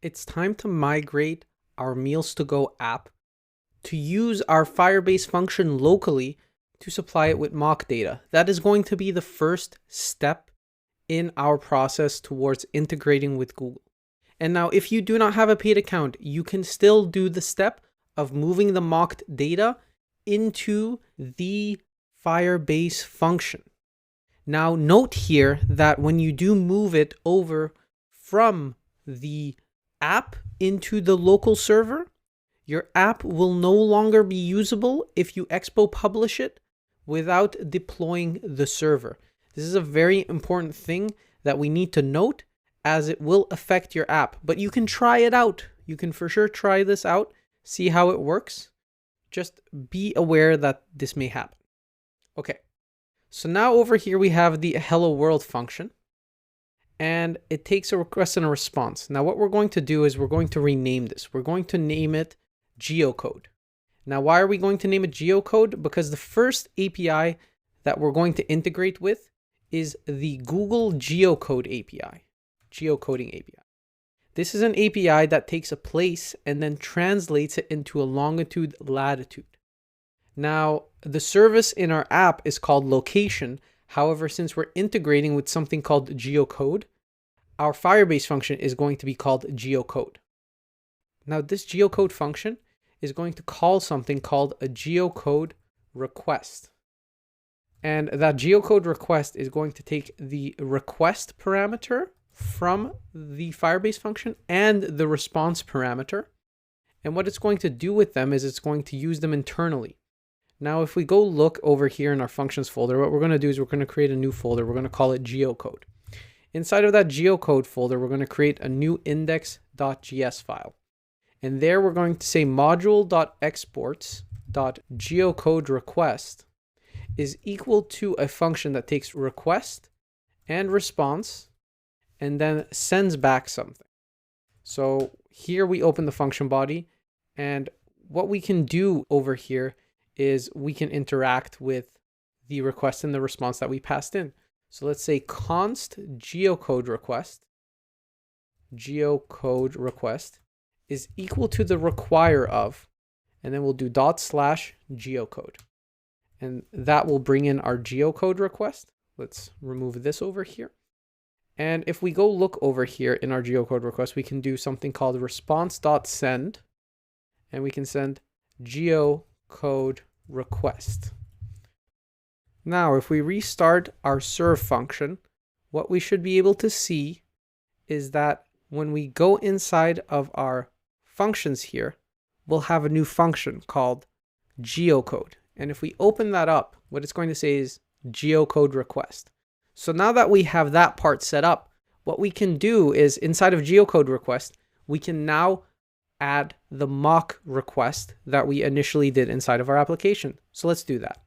It's time to migrate our Meals to Go app to use our Firebase function locally to supply it with mock data. That is going to be the first step in our process towards integrating with Google. And now, if you do not have a paid account, you can still do the step of moving the mocked data into the Firebase function. Now, note here that when you do move it over from the app into the local server, your app will no longer be usable if you expo publish it without deploying the server. This is a very important thing that we need to note, as it will affect your app, but you can try it out. You can for sure try this out, see how it works. Just be aware that this may happen. Okay, so now over here we have the hello world function, and it takes a request and a response. Now what we're going to do is we're going to rename this. We're going to name it geocode. Now why are we going to name it geocode? Because the first API that we're going to integrate with is the Google Geocode API, geocoding API. This is an API that takes a place and then translates it into a longitude, latitude. Now, the service in our app is called location. However, since we're integrating with something called geocode, our Firebase function is going to be called geocode. Now, this geocode function is going to call something called a geocode request. And that geocode request is going to take the request parameter from the Firebase function and the response parameter. And what it's going to do with them is it's going to use them internally. Now, if we go look over here in our functions folder, what we're going to do is we're going to create a new folder. We're going to call it geocode. Inside of that geocode folder, we're going to create a new index.js file. And there we're going to say module.exports.geocode request is equal to a function that takes request and response and then sends back something. So here we open the function body, and what we can do over here is we can interact with the request and the response that we passed in. So let's say const geocode request is equal to the require of, and then we'll do /geocode. And that will bring in our geocode request. Let's remove this over here. And if we go look over here in our geocode request, we can do something called response.send, and we can send geocode request. Now, if we restart our serve function, what we should be able to see is that when we go inside of our functions here, we'll have a new function called geocode. And if we open that up, what it's going to say is geocode request. So now that we have that part set up, what we can do is inside of geocode request, we can now add the mock request that we initially did inside of our application. So let's do that.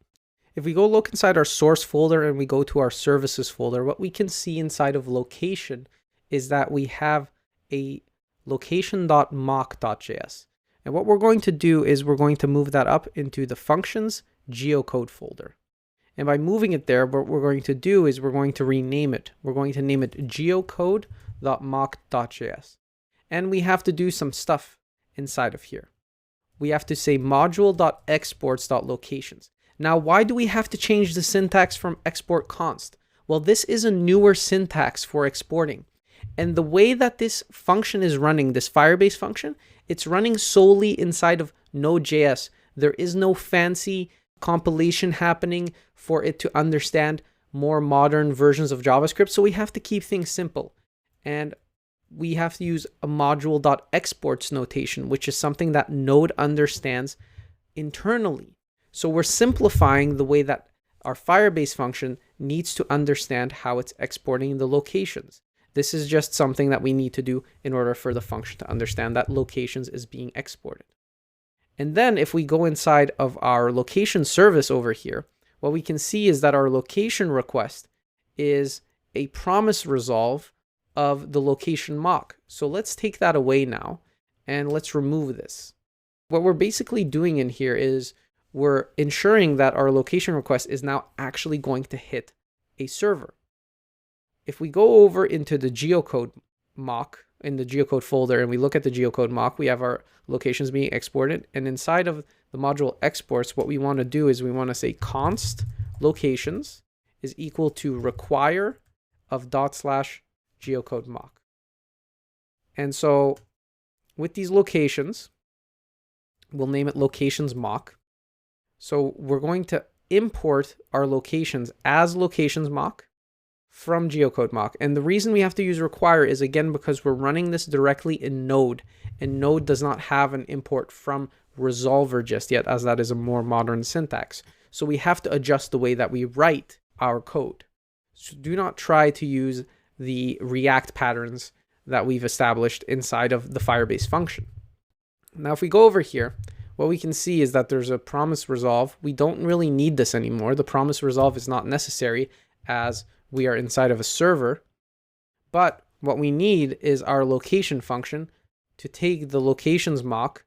If we go look inside our source folder and we go to our services folder, what we can see inside of location is that we have a location.mock.js. And what we're going to do is we're going to move that up into the functions geocode folder. And by moving it there, what we're going to do is we're going to rename it. We're going to name it geocode.mock.js. And we have to do some stuff inside of here. We have to say module.exports.locations. Now, why do we have to change the syntax from export const? Well, this is a newer syntax for exporting. And the way that this function is running, this Firebase function, it's running solely inside of Node.js. There is no fancy compilation happening for it to understand more modern versions of JavaScript. So we have to keep things simple. And we have to use a module.exports notation, which is something that Node understands internally. So we're simplifying the way that our Firebase function needs to understand how it's exporting the locations. This is just something that we need to do in order for the function to understand that locations is being exported. And then if we go inside of our location service over here, what we can see is that our location request is a promise resolve of the location mock. So let's take that away now and let's remove this. What we're basically doing in here is we're ensuring that our location request is now actually going to hit a server. If we go over into the geocode mock in the geocode folder and we look at the geocode mock, we have our locations being exported. And inside of the module exports, what we want to do is we want to say const locations is equal to require of /geocode mock. And so with these locations, we'll name it locations mock. So we're going to import our locations as locations mock from geocode mock. And the reason we have to use require is, again, because we're running this directly in Node, and Node does not have an import from resolver just yet, as that is a more modern syntax. So we have to adjust the way that we write our code. So do not try to use the React patterns that we've established inside of the Firebase function. Now, if we go over here, what we can see is that there's a promise resolve. We don't really need this anymore. The promise resolve is not necessary as we are inside of a server. But what we need is our location function to take the locations mock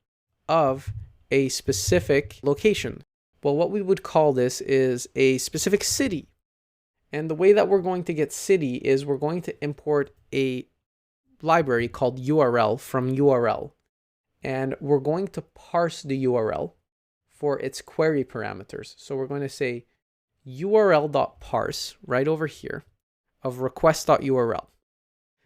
of a specific location. Well, what we would call this is a specific city. And the way that we're going to get city is we're going to import a library called URL from URL. And we're going to parse the URL for its query parameters. So we're going to say url.parse right over here of request.url.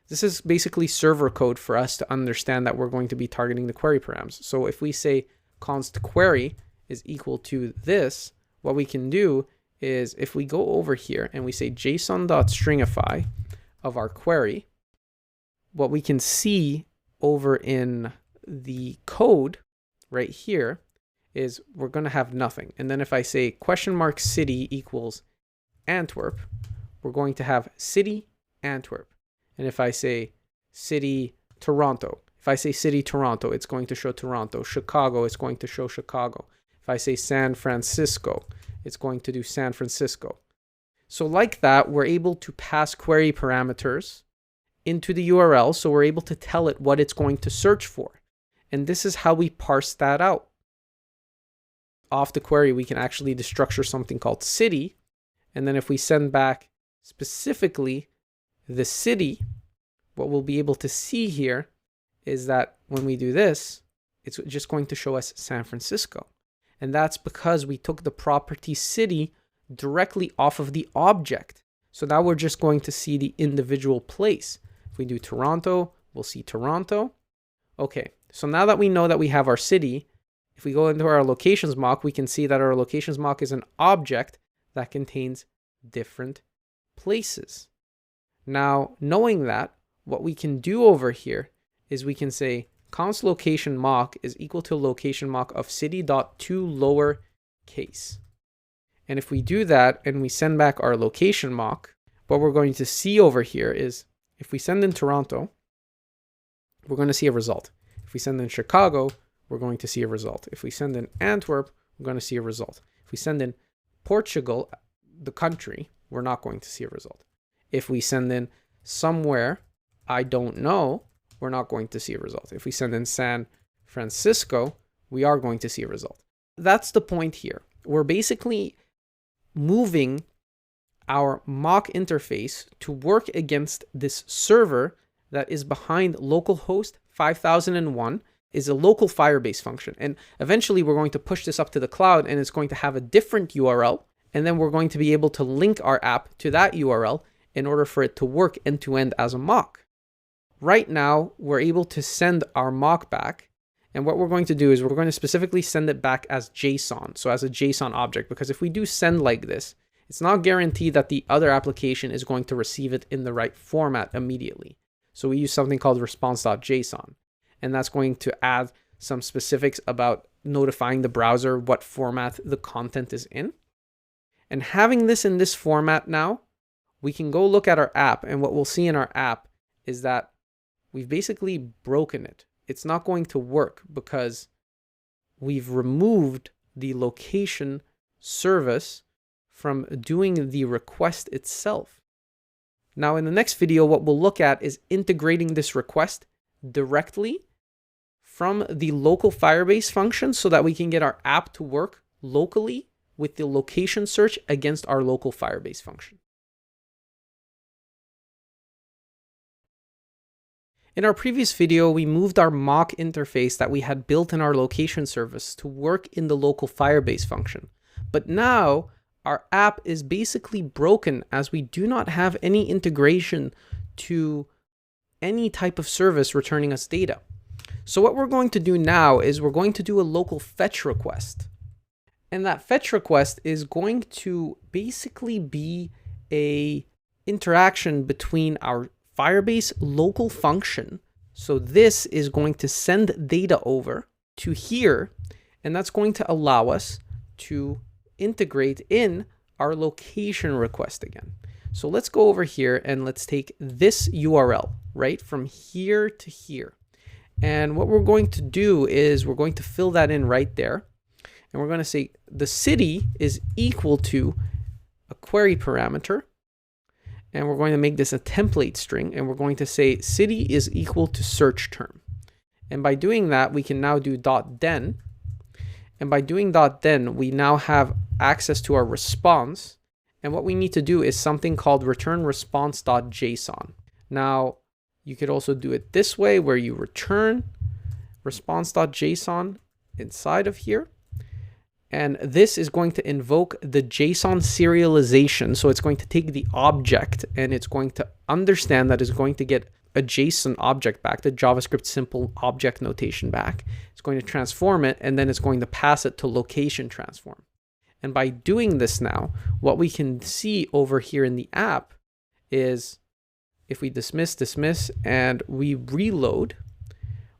This is basically server code for us to understand that we're going to be targeting the query params. So if we say const query is equal to this, what we can do is if we go over here and we say json.stringify of our query, what we can see over in the code right here is we're going to have nothing. And then if I say $city equals Antwerp, we're going to have city Antwerp. And if I say city Toronto, if I say city Toronto, it's going to show Toronto. Chicago, it's going to show Chicago. If I say San Francisco, it's going to do San Francisco. So like that, we're able to pass query parameters into the URL. So we're able to tell it what it's going to search for. And this is how we parse that out. Off the query, we can actually destructure something called city. And then if we send back specifically the city, what we'll be able to see here is that when we do this, it's just going to show us San Francisco. And that's because we took the property city directly off of the object. So now we're just going to see the individual place. If we do Toronto, we'll see Toronto. Okay, so now that we know that we have our city, if we go into our locations mock, we can see that our locations mock is an object that contains different places. Now, knowing that, what we can do over here is we can say const location mock is equal to location mock of city.toLowerCase. And if we do that and we send back our location mock, what we're going to see over here is if we send in Toronto, we're going to see a result. If we send in Chicago, we're going to see a result. If we send in Antwerp, we're going to see a result. If we send in Portugal, the country, we're not going to see a result. If we send in somewhere I don't know, we're not going to see a result. If we send in San Francisco, we are going to see a result. That's the point here. We're basically moving our mock interface to work against this server that is behind localhost 5001, is a local Firebase function. And eventually we're going to push this up to the cloud and it's going to have a different URL. And then we're going to be able to link our app to that URL in order for it to work end to end as a mock. Right now, we're able to send our mock back. And what we're going to do is we're going to specifically send it back as JSON. So as a JSON object, because if we do send like this, it's not guaranteed that the other application is going to receive it in the right format immediately. So we use something called response.json. And that's going to add some specifics about notifying the browser what format the content is in. And having this in this format now, we can go look at our app. And what we'll see in our app is that we've basically broken it. It's not going to work because we've removed the location service from doing the request itself. Now, in the next video, what we'll look at is integrating this request directly from the local Firebase function so that we can get our app to work locally with the location search against our local Firebase function. In our previous video, we moved our mock interface that we had built in our location service to work in the local Firebase function. But now our app is basically broken as we do not have any integration to any type of service returning us data. So what we're going to do now is we're going to do a local fetch request. And that fetch request is going to basically be a interaction between our Firebase local function. So this is going to send data over to here, and that's going to allow us to integrate in our location request again. So let's go over here and let's take this URL, right, from here to here. And what we're going to do is we're going to fill that in right there. And we're going to say the city is equal to a query parameter. And we're going to make this a template string, and we're going to say city is equal to search term. And by doing that, we can now do .then. And by doing .then, we now have access to our response. And what we need to do is something called return response.json. Now, you could also do it this way, where you return response.json inside of here. And this is going to invoke the JSON serialization. So it's going to take the object and it's going to understand that it's going to get a JSON object back, the JavaScript simple object notation back. It's going to transform it, and then it's going to pass it to location transform. And by doing this now, what we can see over here in the app is if we dismiss, and we reload,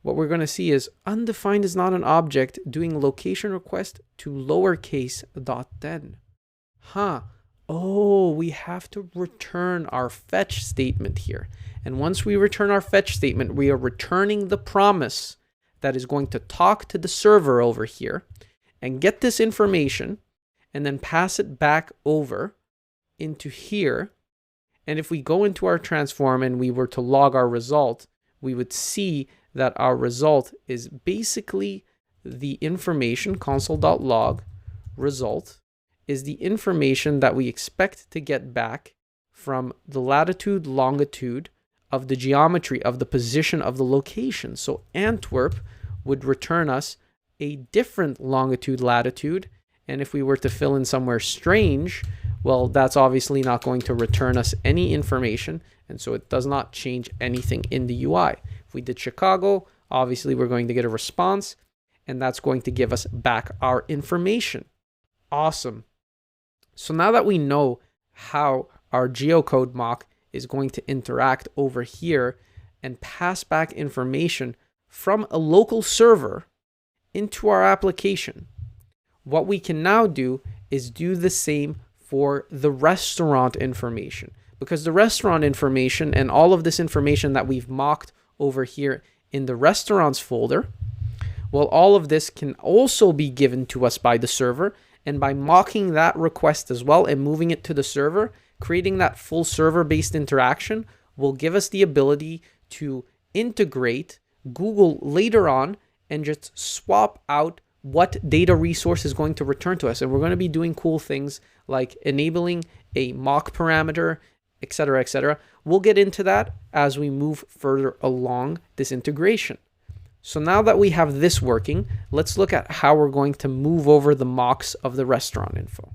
what we're going to see is undefined is not an object doing location request to lowercase .then. Oh, we have to return our fetch statement here. And once we return our fetch statement, we are returning the promise that is going to talk to the server over here and get this information and then pass it back over into here. And if we go into our transform and we were to log our result, we would see that our result is basically the information, console.log result is the information that we expect to get back from the latitude, longitude of the geometry of the position of the location. So Antwerp would return us a different longitude, latitude. And if we were to fill in somewhere strange, well, that's obviously not going to return us any information. And so it does not change anything in the UI. If we did Chicago, obviously we're going to get a response, and that's going to give us back our information. Awesome. So now that we know how our geocode mock is going to interact over here and pass back information from a local server into our application, what we can now do is do the same for the restaurant information, because the restaurant information and all of this information that we've mocked over here in the restaurants folder, well, all of this can also be given to us by the server. And by mocking that request as well and moving it to the server, creating that full server-based interaction will give us the ability to integrate Google later on and just swap out what data resource is going to return to us. And we're going to be doing cool things like enabling a mock parameter, etc., etc. We'll get into that as we move further along this integration. So now that we have this working, let's look at how we're going to move over the mocks of the restaurant info.